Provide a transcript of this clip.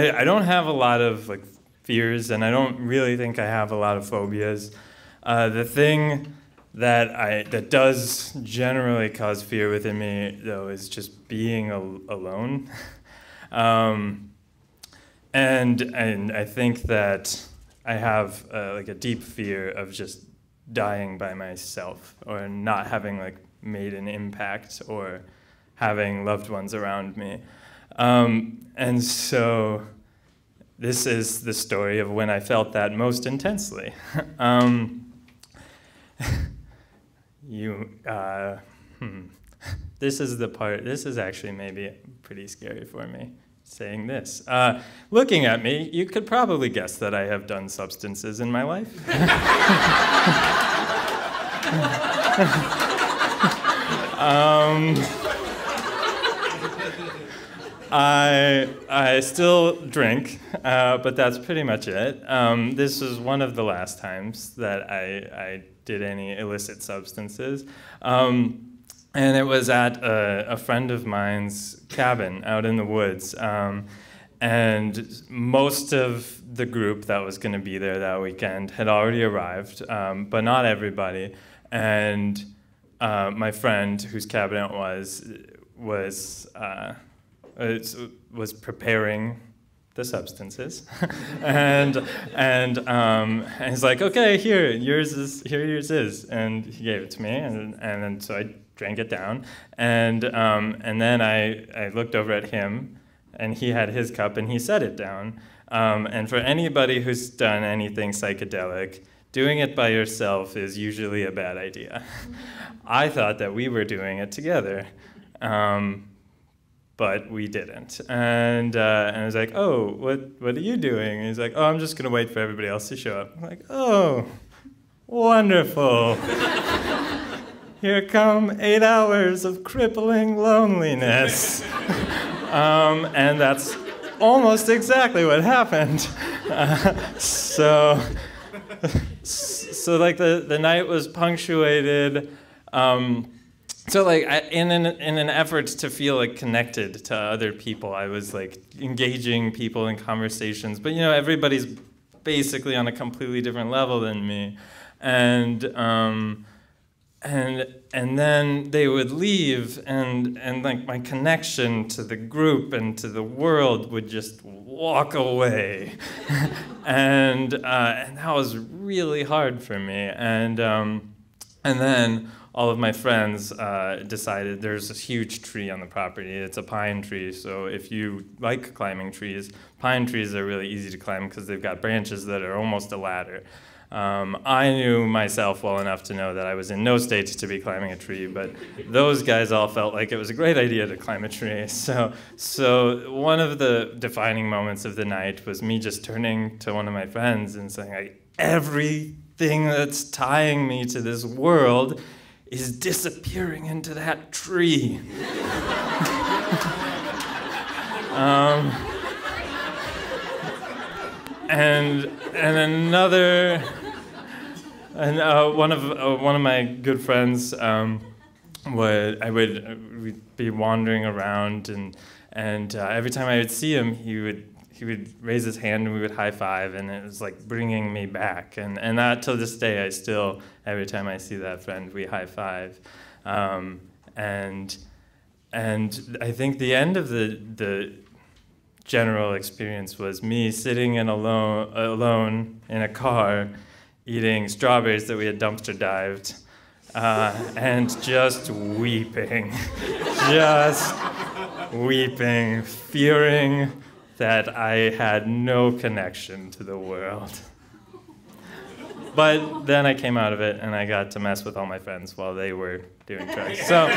I don't have a lot of like fears, and I don't really think I have a lot of phobias. The thing that does generally cause fear within me, though, is just being alone. And I think that I have like a deep fear of just dying by myself, or not having like made an impact, or having loved ones around me. And so this is the story of when I felt that most intensely. This is the part, this is actually maybe pretty scary for me, saying this. Looking at me, you could probably guess that I have done substances in my life. I still drink, but that's pretty much it. This was one of the last times that I did any illicit substances. And it was at a friend of mine's cabin out in the woods. And most of the group that was going to be there that weekend had already arrived, but not everybody. And my friend, whose cabin it was preparing the substances, and he's like, okay, here yours is, and he gave it to me, and so I drank it down, and then I looked over at him, and he had his cup, and he set it down. And for anybody who's done anything psychedelic, doing it by yourself is usually a bad idea. I thought that we were doing it together, but we didn't. And I was like, oh, what are you doing? And he's like, oh, I'm just gonna wait for everybody else to show up. I'm like, oh, wonderful. Here come 8 hours of crippling loneliness. And that's almost exactly what happened. So like the night was punctuated. So like in an effort to feel like connected to other people, I was like engaging people in conversations. But you know, everybody's basically on a completely different level than me, and then they would leave, and like my connection to the group and to the world would just walk away, and that was really hard for me. And then all of my friends decided there's a huge tree on the property. It's a pine tree, so if you like climbing trees, pine trees are really easy to climb because they've got branches that are almost a ladder. I knew myself well enough to know that I was in no state to be climbing a tree, but those guys all felt like it was a great idea to climb a tree. So one of the defining moments of the night was me just turning to one of my friends and saying, like, everything that's tying me to this world is disappearing into that tree. One of my good friends we'd be wandering around, and every time I would see him, he would raise his hand and we would high five, and it was like bringing me back, and that till this day I still, every time I see that friend, we high five, and I think the end of the general experience was me sitting alone in a car, eating strawberries that we had dumpster dived, and just weeping, fearing that I had no connection to the world. But then I came out of it, and I got to mess with all my friends while they were doing drugs. So.